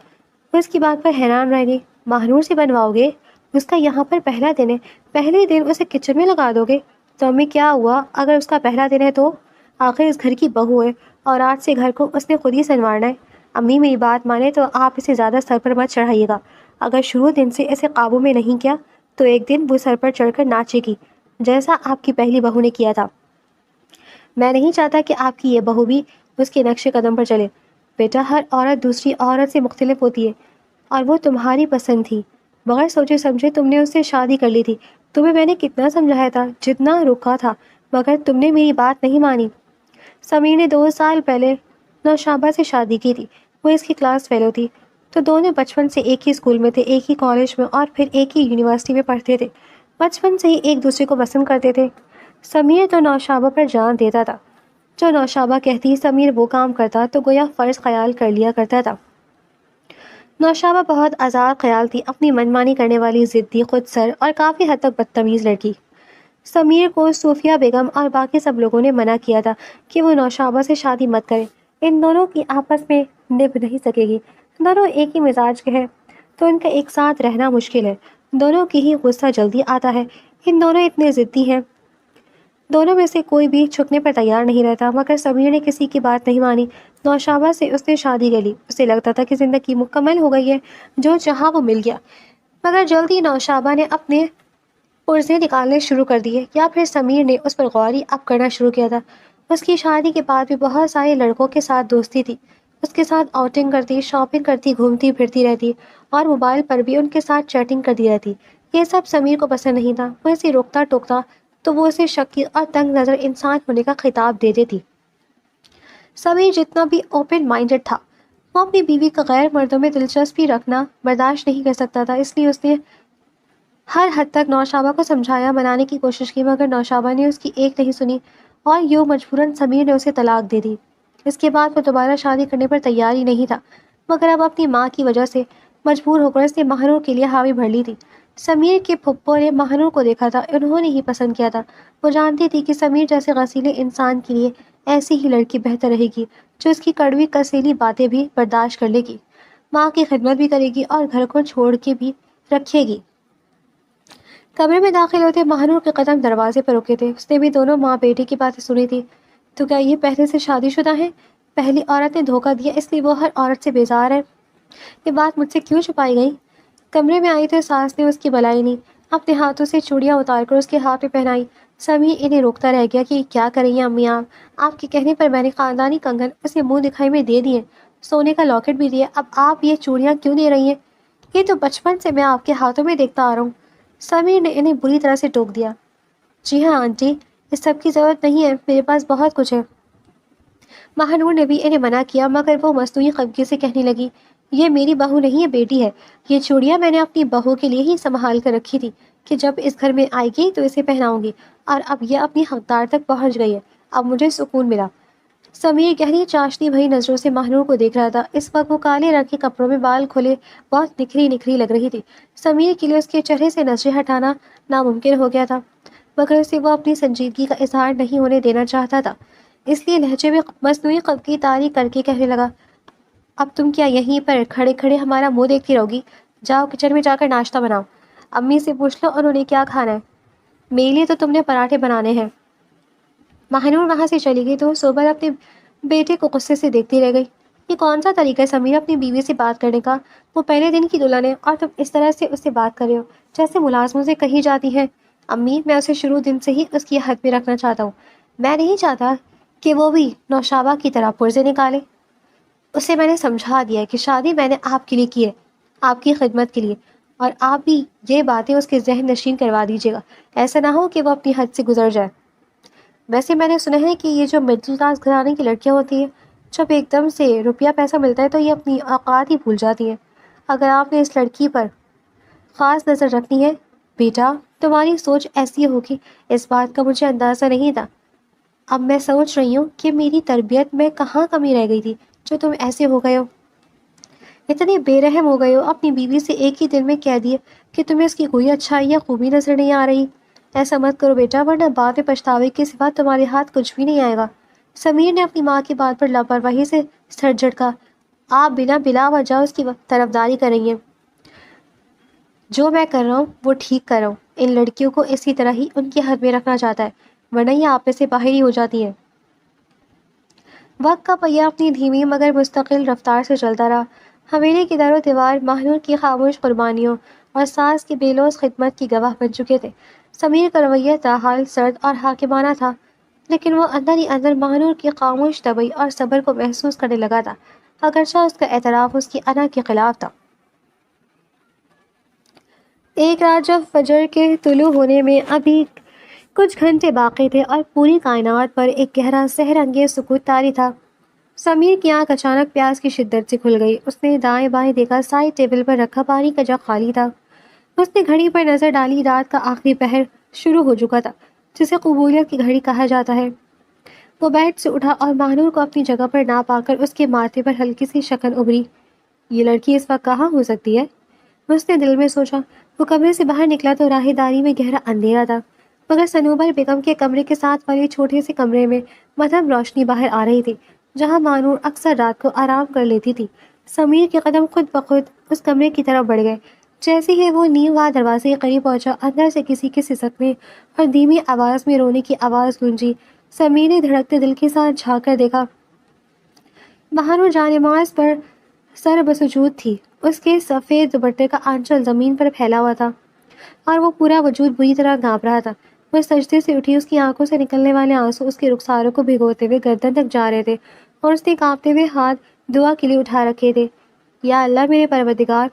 Speaker 1: وہ اس کی بات پر حیران رہ گئی۔ ماہنور سے بنواؤ گے؟ اس کا یہاں پر پہلا دن ہے، پہلے دن اسے کچن میں لگا دو گے؟ تو امی کیا ہوا اگر اس کا پہلا دن ہے تو؟ آخر اس گھر کی بہو ہے اور آج سے گھر کو اس نے خود ہی سنوارنا ہے۔ امی میری بات مانے تو آپ اسے زیادہ سر پر مت چڑھائیے گا۔ اگر شروع دن سے اسے قابو میں نہیں کیا تو ایک دن وہ سر پر چڑھ کر ناچے گی جیسا آپ کی پہلی بہو نے کیا تھا۔ میں نہیں چاہتا کہ آپ کی یہ بہو بھی اس کے نقش قدم پر چلے۔ بیٹا، ہر عورت دوسری عورت سے مختلف ہوتی ہے اور وہ تمہاری پسند تھی، بغیر سوچے سمجھے تم نے اس سے شادی کر لی تھی۔ تمہیں میں نے کتنا سمجھایا تھا، جتنا روکا تھا، مگر تم نے میری بات نہیں مانی۔ سمیر نے 2 سال پہلے نوشابہ سے شادی کی تھی۔ وہ اس کی کلاس فیلو تھی، تو دونوں بچپن سے ایک ہی اسکول میں تھے، ایک ہی کالج میں اور پھر ایک ہی یونیورسٹی میں پڑھتے تھے۔ بچپن سے ہی ایک دوسرے کو پسند کرتے تھے۔ سمیر تو نوشابہ پر جان دیتا تھا، جو نوشابہ کہتی سمیر وہ کام کرتا تو گویا فرض خیال کر لیا کرتا تھا۔ نوشابہ بہت آزاد خیال تھی، اپنی منمانی کرنے والی، ضدی، خود سر اور کافی حد تک بدتمیز لڑکی۔ سمیر کو صوفیہ بیگم اور باقی سب لوگوں نے منع کیا تھا کہ وہ نوشابہ سے شادی مت کرے، ان دونوں کی آپس میں نبھ نہیں سکے گی، دونوں ایک ہی مزاج کے ہیں تو ان کا ایک ساتھ رہنا مشکل ہے، دونوں کی ہی غصہ جلدی آتا ہے، ان دونوں اتنے ضدی ہیں، دونوں میں سے کوئی بھی چھکنے پر تیار نہیں رہتا۔ مگر سمیر نے کسی کی بات نہیں مانی، نوشابہ سے اس نے شادی کر لی۔ اسے لگتا تھا کہ زندگی مکمل ہو گئی ہے، جو چاہا وہ مل گیا، مگر جلدی نوشابہ نے اپنے پرزے نکالنے شروع کر دیے، یا پھر سمیر نے اس پر غوری اب کرنا شروع کیا تھا۔ اس کی شادی کے بعد بھی بہت سارے لڑکوں کے ساتھ دوستی تھی، اس کے ساتھ آؤٹنگ کرتی، شاپنگ کرتی، گھومتی پھرتی رہتی اور موبائل پر بھی ان کے ساتھ چیٹنگ کرتی رہتی۔ یہ سب سمیر کو پسند نہیں تھا، وہ اسے روکتا ٹوکتا تو وہ اسے شکی اور تنگ نظر انسان ہونے کا خطاب دے دیتی۔ سمیر جتنا بھی اوپن مائنڈڈ تھا، وہ اپنی بیوی کا غیر مردوں میں دلچسپی رکھنا برداشت نہیں کر سکتا تھا، اس لیے اس نے ہر حد تک نوشابہ کو سمجھایا، منانے کی کوشش کی، مگر نوشابہ نے اس کی ایک نہیں سنی اور یوں مجبوراً سمیر نے اسے طلاق دے دی۔ اس کے بعد وہ دوبارہ شادی کرنے پر تیار ہی نہیں تھا، مگر اب اپنی ماں کی وجہ سے مجبور ہو کر اس نے ماہنور کے لیے حاوی بھر لی تھی۔ سمیر کے پھپھو نے ماہنور کو دیکھا تھا، انہوں نے ہی پسند کیا تھا۔ وہ جانتی تھی کہ سمیر جیسے غسیلے انسان کے لیے ایسی ہی لڑکی بہتر رہے گی، جو اس کی کڑوی کسیلی باتیں بھی برداشت کر لے گی، ماں کی خدمت بھی کرے گی اور گھر کو چھوڑ کے بھی رکھے گی۔ کمرے میں داخل ہوتے ماہنور کے قدم دروازے پر رکے تھے، اس نے بھی دونوں ماں بیٹی کی باتیں سنی تھی۔ تو کیا یہ پہلے سے شادی شدہ ہیں؟ پہلی عورت نے دھوکہ دیا اس لیے وہ ہر عورت سے بیزار ہے؟ یہ بات مجھ سے کیوں چھپائی گئی؟ کمرے میں آئی تو ساس نے اس کی بلائی نہیں، اپنے ہاتھوں سے چوڑیاں اتار کر اس کے ہاتھ میں پہنائی۔ سمیر انہیں روکتا رہ گیا کہ کیا کریں گے امی آپ کے کہنے پر میں نے خاندانی کنگن اسے منہ دکھائی میں دے دیے، سونے کا لاکٹ بھی دیا، اب آپ یہ چوڑیاں کیوں دے رہی ہیں؟ یہ تو بچپن سے میں آپ کے ہاتھوں میں دیکھتا آ رہا ہوں۔ سمیر نے انہیں بری طرح سے ٹوک دیا۔ جی ہاں آنٹی، اس سب کی ضرورت نہیں ہے، میرے پاس بہت کچھ ہے۔ ماہنور نے بھی انہیں منع کیا، مگر وہ مصنوعی خفگی سے کہنے لگی، یہ میری بہو نہیں ہے، بیٹی ہے۔ یہ چوڑیاں میں نے اپنی بہو کے لیے ہی سنبھال کر رکھی تھی کہ جب اس گھر میں آئے گی تو اسے پہناؤں گی، اور اب یہ اپنی حقدار تک پہنچ گئی ہے، اب مجھے سکون ملا۔ سمیر گہری چاشنی بھری نظروں سے ماہنور کو دیکھ رہا تھا۔ اس وقت وہ کالے رنگ کے کپڑوں میں، بال کھلے، بہت نکھری نکھری لگ رہی تھی۔ سمیر کے لیے اس کے چہرے سے نظریں ہٹانا ناممکن ہو گیا تھا، مگر اسے وہ اپنی سنجیدگی کا اظہار نہیں ہونے دینا چاہتا تھا، اس لیے لہجے میں مصنوعی خفگی طاری کر کے کہنے لگا، اب تم کیا یہیں پر کھڑے کھڑے ہمارا منہ دیکھتی رہو گی؟ جاؤ کچن میں جا کر ناشتہ بناؤ، امی سے پوچھ لو انہوں نے کیا کھانا ہے، میرے لیے تو تم نے پراٹھے بنانے ہیں۔ ماہنور وہاں سے چلی گئی تو صوبر اپنے بیٹے کو غصے سے دیکھتی رہ گئی۔ یہ کون سا طریقہ ہے سمیر اپنی بیوی سے بات کرنے کا؟ وہ پہلے دن کی دلہن ہے اور تم اس طرح سے اس سے بات کر رہے ہو جیسے ملازموں سے کہی جاتی ہے۔ امی، میں اسے شروع دن سے ہی اس کی حد میں رکھنا چاہتا ہوں، میں نہیں چاہتا کہ وہ بھی نوشابہ کی طرح پرزے نکالے۔ اسے میں نے سمجھا دیا ہے کہ شادی میں نے آپ کے لیے کی ہے، آپ کی خدمت کے لیے، اور آپ بھی یہ باتیں اس کے ذہن نشین کروا دیجیے گا، ایسا نہ ہو کہ وہ اپنی حد سے گزر جائے۔ ویسے میں نے سنا ہے کہ یہ جو مڈل کلاس گھرانے کی لڑکیاں ہوتی ہیں، جب ایک دم سے روپیہ پیسہ ملتا ہے تو یہ اپنی اوقات ہی بھول جاتی ہیں۔ اگر آپ نے اس لڑکی پر خاص نظر رکھنی ہے بیٹا، تمہاری سوچ ایسی ہوگی، اس بات کا مجھے اندازہ نہیں تھا۔ اب میں سوچ رہی ہوں کہ میری تربیت میں کہاں کمی رہ گئی تھی جو تم ایسے ہو گئے ہو، اتنے بے رحم ہو گئے ہو، اپنی بیوی سے ایک ہی دن میں کہہ دیے کہ تمہیں اس کی کوئی اچھائی یا خوبی نظر نہیں آ رہی۔ ایسا مت کرو بیٹا، ورنہ بعد میں پچھتاوے کے سوا تمہارے ہاتھ کچھ بھی نہیں آئے گا۔ سمیر نے اپنی ماں کی بات پر لاپرواہی سے سر جھٹکا آپ بلا وجہ اس کی طرفداری کر رہی ہیں۔ جو میں کر رہا ہوں وہ ٹھیک کر رہا ہوں۔ ان لڑکیوں کو اسی طرح ہی ان کے حد میں رکھنا چاہتا ہے، ورنہ یہ آپ سے باہر ہی ہو جاتی ہیں۔ وقت کا پہیہ اپنی دھیمی مگر مستقل رفتار سے چلتا رہا۔ حویلی کی در و دیوار ماہنور کی خاموش قربانیوں اور ساس کی بے لوث خدمت کی گواہ بن چکے تھے۔ سمیر کا رویہ تاحال سرد اور حاکمانہ تھا، لیکن وہ اندر ہی اندر ماہنور کی خاموش طبع اور صبر کو محسوس کرنے لگا تھا، اگرچہ اس کا اعتراف اس کی انا کے خلاف تھا۔ ایک رات جب فجر کے طلوع ہونے میں ابھی کچھ گھنٹے باقی تھے اور پوری کائنات پر ایک گہرا سحر انگیز سکوت طاری تھا، سمیر کی آنکھ اچانک پیاس کی شدت سے کھل گئی۔ اس نے دائیں بائیں دیکھا، سائڈ ٹیبل پر رکھا پانی کا جگ خالی تھا۔ اس نے گھڑی پر نظر ڈالی، رات کا آخری پہر شروع ہو چکا تھا، جسے قبولیت کی گھڑی کہا جاتا ہے۔ وہ بیڈ سے اٹھا اور ماہنور کو اپنی جگہ پر نہ پا کر اس کے ماتھے پر ہلکی سی شکن ابھری۔ یہ لڑکی اس وقت کہاں ہو سکتی ہے؟ اس نے دل میں سوچا۔ وہ کمرے سے باہر نکلا تو راہ داری میں گہرا اندھیرا تھا، مگر صنوبر بیگم کے کمرے کے ساتھ والے چھوٹے سے کمرے میں مدھم روشنی باہر آ رہی تھی، جہاں ماہنور اکثر رات کو آرام کر لیتی تھی۔ سمیر کے قدم خود بخود اس کمرے کی طرف بڑھ گئے۔ جیسے ہی وہ نیم وار دروازے کے قریب پہنچا، اندر سے کسی کے سسکنے اور دھیمی آواز میں رونے کی آواز گونجی۔ سمیر نے دھڑکتے دل کے ساتھ جھانک کر دیکھا۔ ماہنور جانماز پر سر بسجود تھی۔ اس کے سفید دوپٹے کا آنچل زمین پر پھیلا ہوا تھا اور وہ پورا وجود بری طرح کانپ رہا تھا۔ وہ سجدے سے اٹھی، اس کی آنکھوں سے نکلنے والے آنسو اس کے رخساروں کو بھگوتے ہوئے گردن تک جا رہے تھے اور اس نے کانپتے ہوئے ہاتھ دعا کے لیے اٹھا رکھے تھے۔ یا اللہ میرے پروردگار،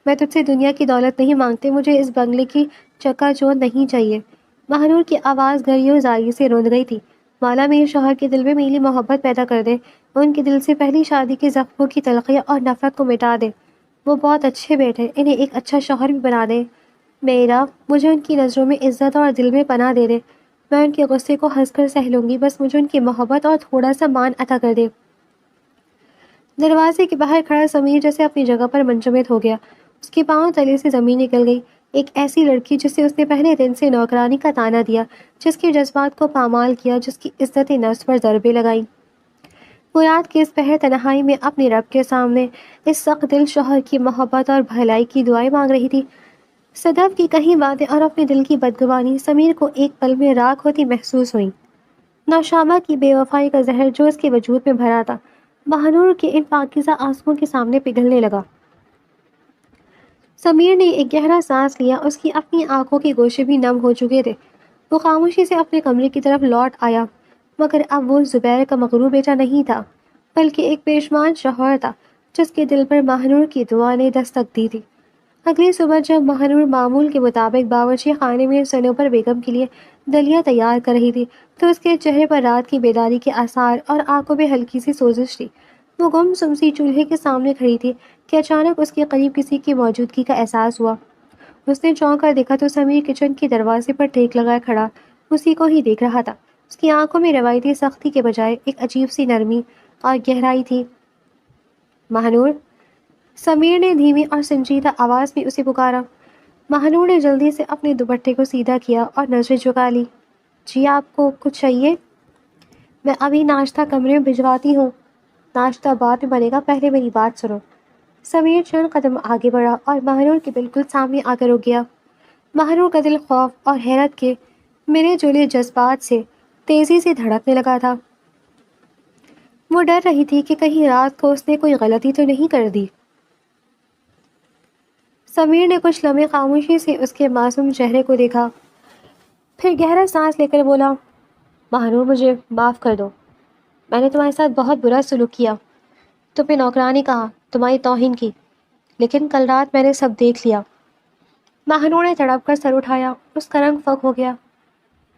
Speaker 1: میں تجھ سے دنیا کی دولت نہیں مانگتے، مجھے اس بنگلے کی چکا چوند نہیں چاہیے۔ ماہنور کی آواز گریوں زاری سے روند گئی تھی۔ مولا میرے شوہر کے دل میں میری محبت پیدا کر دے، ان کے دل سے پہلی شادی کے زخموں کی تلخی اور نفرت کو مٹا دے۔ وہ بہت اچھے بیٹے، انہیں ایک اچھا شوہر بھی بنا دے۔ میرا مجھے ان کی نظروں میں عزت اور دل میں پناہ دے دے۔ میں ان کے غصے کو ہنس کر سہ لوں گی، بس مجھے ان کی محبت اور تھوڑا سا مان عطا کر دے۔ دروازے کے باہر کھڑا سمیر جیسے اپنی جگہ پر منجمد ہو گیا۔ اس کے پاؤں تلے سے زمین نکل گئی۔ ایک ایسی لڑکی جسے اس نے پہلے دن سے نوکرانی کا طعنہ دیا، جس کے جذبات کو پامال کیا، جس کی عزت نفس پر ضربیں لگائیں۔ وہ رات کے اس پہر تنہائی میں اپنے رب کے سامنے اس سخت دل شوہر کی محبت اور بھلائی کی دعائیں مانگ رہی تھی۔ صدف کی کہیں باتیں اور اپنے دل کی بدگمانی سمیر کو ایک پل میں راکھ ہوتی محسوس ہوئیں۔ نوشامہ کی بے وفائی کا زہر جو اس کے وجود میں بھرا تھا، ماہنور کے ان پاکیزہ آنسوؤں کے سامنے پگھلنے لگا۔ سمیر نے ایک گہرا سانس لیا، اس کی اپنی آنکھوں کے گوشے بھی نم ہو چکے تھے۔ وہ خاموشی سے اپنے کمرے کی طرف لوٹ آیا، مگر اب وہ زبیر کا مغرور بیٹا نہیں تھا، بلکہ ایک پیشمان شوہر تھا، جس کے دل پر ماہنور کی دعا نے دستک دی تھی۔ اگلی صبح جب ماہنور معمول کے مطابق باورچی خانے میں صنوبر بیگم کے لیے دلیا تیار کر رہی تھی، تو اس کے چہرے پر رات کی بیداری کے آثار اور آنکھوں میں ہلکی سی سوزش تھی۔ وہ گم سم سی چولہے کے سامنے کھڑی تھی کہ اچانک اس کے قریب کسی کی موجودگی کا احساس ہوا۔ اس نے چونک کر دیکھا تو سمیر کچن کے دروازے پر ٹیک لگائے کھڑا اسی کو ہی دیکھ رہا تھا۔ اس کی آنکھوں میں روایتی سختی کے بجائے ایک عجیب سی نرمی اور گہرائی تھی۔ ماہنور، سمیر نے دھیمی اور سنجیدہ آواز میں اسے پکارا۔ ماہنور نے جلدی سے اپنے دوپٹے کو سیدھا کیا اور نظریں جھکا لی۔ جی آپ کو کچھ چاہیے؟ میں ابھی ناشتہ کمرے میں بھجواتی ہوں۔ ناشتہ بعد میں بنے گا، پہلے میری بات سنو۔ سمیر چند قدم آگے بڑھا اور ماہنور کے بالکل سامنے آ کر رک گیا۔ ماہنور کا دل خوف اور حیرت کے ملے جلے جذبات سے تیزی سے دھڑکنے لگا تھا۔ وہ ڈر رہی تھی کہ کہیں رات کو اس نے کوئی غلطی تو نہیں کر دی۔ سمیر نے کچھ لمحے خاموشی سے اس کے معصوم چہرے کو دیکھا، پھر گہرا سانس لے کر بولا، ماہنور مجھے معاف کر دو، میں نے تمہارے ساتھ بہت برا سلوک کیا، تمہیں نوکرانی کہا، تمہاری توہین کی، لیکن کل رات میں نے سب دیکھ لیا۔ ماہنور نے تڑپ کر سر اٹھایا، اس کا رنگ فک ہو گیا۔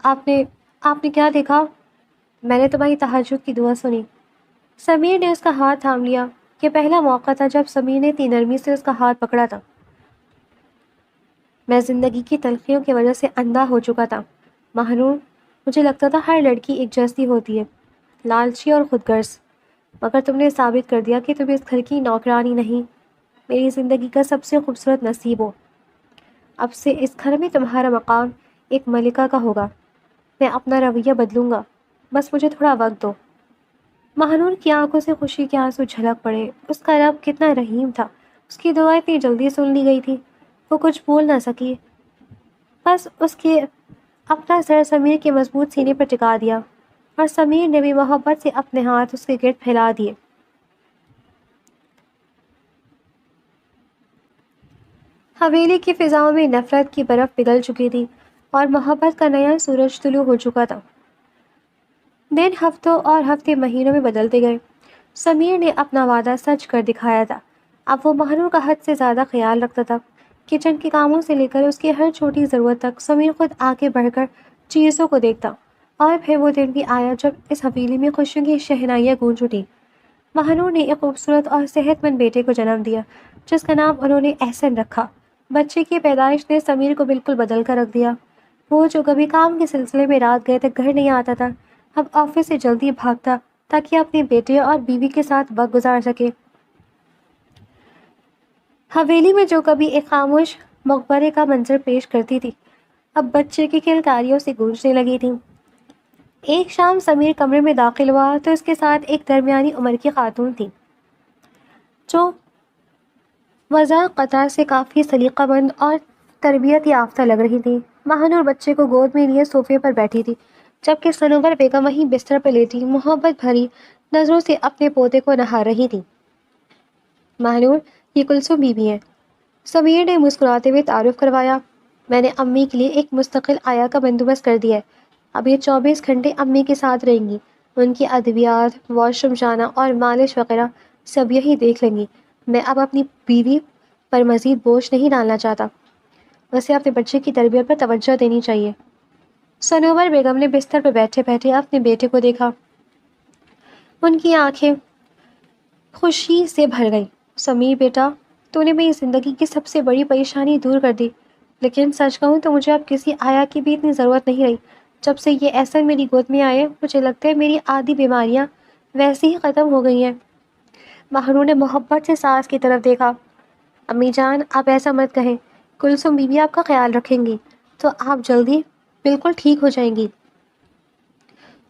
Speaker 1: آپ نے کیا دیکھا؟ میں نے تمہاری تہجد کی دعا سنی۔ سمیر نے اس کا ہاتھ تھام لیا۔ یہ پہلا موقع تھا جب سمیر نے اتنی نرمی سے اس کا ہاتھ پکڑا تھا۔ میں زندگی کی تلخیوں کی وجہ سے اندھا ہو چکا تھا ماہنور، مجھے لگتا تھا ہر لڑکی ایک جیسی ہوتی ہے، لالچی اور خود غرض، مگر تم نے ثابت کر دیا کہ تم اس گھر کی نوکرانی نہیں، میری زندگی کا سب سے خوبصورت نصیب ہو۔ اب سے اس گھر میں تمہارا مقام ایک ملکہ کا ہوگا۔ میں اپنا رویہ بدلوں گا، بس مجھے تھوڑا وقت دو۔ مہنور کی آنکھوں سے خوشی کے آنسو جھلک پڑے۔ اس کا رب کتنا رحیم تھا، اس کی دعا اتنی جلدی سن لی گئی تھی۔ وہ کچھ بول نہ سکی، بس اس کے اپنا سر سمیر کے مضبوط سینے پر ٹکا دیا، اور سمیر نے بھی محبت سے اپنے ہاتھ اس کے گرد پھیلا دیے۔ حویلی کی فضاؤں میں نفرت کی برف پگھل چکی تھی اور محبت کا نیا سورج طلوع ہو چکا تھا۔ دن ہفتوں اور ہفتے مہینوں میں بدلتے گئے۔ سمیر نے اپنا وعدہ سچ کر دکھایا تھا۔ اب وہ مہنور کا حد سے زیادہ خیال رکھتا تھا۔ کچن کے کاموں سے لے کر اس کی ہر چھوٹی ضرورت تک سمیر خود آگے بڑھ کر چیزوں کو دیکھتا۔ اور پھر وہ دن بھی آیا جب اس حویلی میں خوشیوں کی شہنائیاں گونج اٹھی۔ مہنور نے ایک خوبصورت اور صحت مند بیٹے کو جنم دیا، جس کا نام انہوں نے احسن رکھا۔ بچے کی پیدائش نے سمیر کو بالکل بدل کر رکھ دیا۔ وہ جو کبھی کام کے سلسلے میں رات گئے تک گھر نہیں آتا تھا، اب آفس سے جلدی بھاگتا تاکہ اپنے بیٹے اور بیوی کے ساتھ وقت گزار سکے۔ حویلی میں جو کبھی ایک خاموش مقبرے کا منظر پیش کرتی تھی، اب بچے کی کھلکاریوں سے گونجنے لگی تھی۔ ایک شام سمیر کمرے میں داخل ہوا تو اس کے ساتھ ایک درمیانی عمر کی خاتون تھی، جو وضع قطار سے کافی سلیقہ مند اور تربیت یافتہ لگ رہی تھی۔ مہنور بچے کو گود میں لیے صوفے پر بیٹھی تھی، جبکہ سنوبر بیگم وہیں بستر پر لیٹی محبت بھری نظروں سے اپنے پوتے کو نہار رہی تھی۔ مہنور، یہ کلثوم بی بی ہے، سمیر نے مسکراتے ہوئے تعارف کروایا۔ میں نے امی کے لیے ایک مستقل آیا کا بندوبست کر دیا ہے۔ اب یہ 24 گھنٹے امی کے ساتھ رہیں گی۔ ان کی ادویات، واش روم جانا اور مالش وغیرہ سب یہی دیکھ لیں گی۔ میں اب اپنی بیوی پر مزید بوجھ نہیں ڈالنا چاہتا، اسے اپنے بچے کی تربیت پر توجہ دینی چاہیے۔ سنوبر بیگم نے بستر پر بیٹھے بیٹھے اپنے بیٹے کو دیکھا۔ ان کی آنکھیں خوشی سے بھر گئیں۔ سمیر بیٹا، تو نے میری زندگی کی سب سے بڑی پریشانی دور کر دی، لیکن سچ کہوں تو مجھے اب کسی آیا کی بھی اتنی ضرورت نہیں رہی۔ جب سے یہ احسن میری گود میں آئے، مجھے لگتا ہے میری آدھی بیماریاں ویسے ہی ختم ہو گئی ہیں۔ مہنور نے محبت سے ساس کی طرف دیکھا۔ امی جان، آپ ایسا مت کہیں، کلثوم بی بی آپ کا خیال رکھیں گی تو آپ جلدی بالکل ٹھیک ہو جائیں گی۔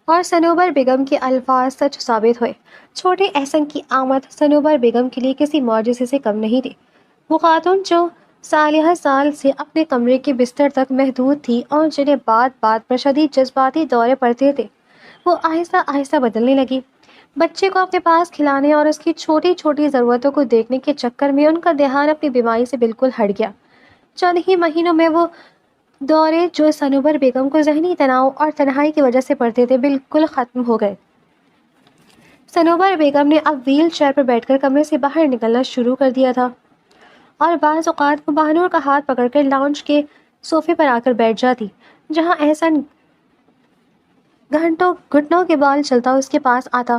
Speaker 1: اور سنوبر بیگم کے الفاظ سچ ثابت ہوئے۔ چھوٹے احسن کی آمد سنوبر بیگم کے لیے کسی معجزے سے کم نہیں تھی۔ وہ خاتون جو سالہ سال سے اپنے کمرے کے بستر تک محدود تھی اور جنہیں بات بات پر شدید جذباتی دورے پڑتے تھے، وہ آہستہ آہستہ بدلنے لگی۔ بچے کو اپنے پاس کھلانے اور اس کی چھوٹی چھوٹی ضرورتوں کو دیکھنے کے چکر میں ان کا دھیان اپنی بیماری سے بالکل ہٹ گیا۔ چند ہی مہینوں میں وہ دورے جو سنوبر بیگم کو ذہنی تناؤ اور تنہائی کی وجہ سے پڑتے تھے، بالکل ختم ہو گئے۔ سنوبر بیگم نے اب ویل چیئر پر بیٹھ کر کمرے سے باہر نکلنا شروع کر دیا تھا، اور بعض اوقات وہ مہنور کا ہاتھ پکڑ کر لاؤنج کے صوفے پر آ کر بیٹھ جاتی، جہاں احسن گھٹنوں کے بال چلتا اس کے پاس آتا۔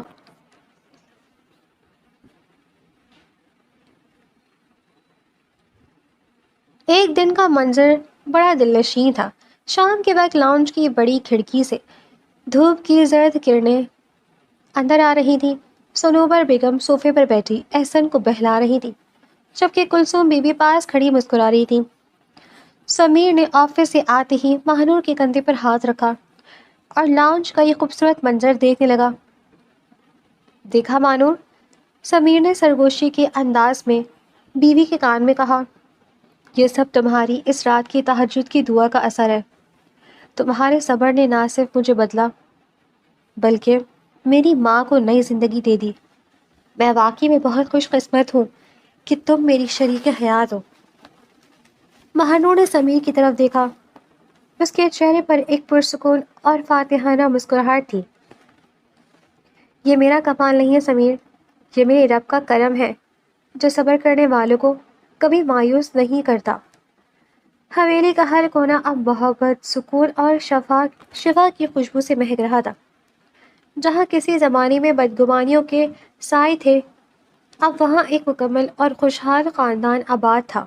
Speaker 1: ایک دن کا منظر بڑا دلنشین تھا۔ شام کے وقت لاؤنج کی بڑی کھڑکی سے دھوپ کی زرد کرنیں اندر آ رہی تھی۔ سنوبر بیگم صوفے پر بیٹھی احسن کو بہلا رہی تھی، جبکہ کلثوم بی بی پاس کھڑی مسکرا رہی تھی۔ سمیر نے آفس سے آتے ہی مہنور کے کندھے پر ہاتھ رکھا اور لاؤنج کا یہ خوبصورت منظر دیکھنے لگا۔ دیکھا مہنور، سمیر نے سرگوشی کے انداز میں بیوی کے کان میں کہا، یہ سب تمہاری اس رات کی تہجد کی دعا کا اثر ہے۔ تمہارے صبر نے نہ صرف مجھے بدلا، بلکہ میری ماں کو نئی زندگی دے دی۔ میں واقعی میں بہت خوش قسمت ہوں کہ تم میری شریک حیات ہو۔ مہنور نے سمیر کی طرف دیکھا۔ اس کے چہرے پر ایک پرسکون اور فاتحانہ مسکراہٹ تھی۔ یہ میرا کمال نہیں ہے سمیر، یہ میرے رب کا کرم ہے جو صبر کرنے والوں کو کبھی مایوس نہیں کرتا۔ حویلی کا ہر کونا اب محبت، سکون اور شفا کی خوشبو سے مہک رہا تھا۔ جہاں کسی زمانے میں بدگمانیوں کے سائے تھے، اب وہاں ایک مکمل اور خوشحال خاندان آباد تھا۔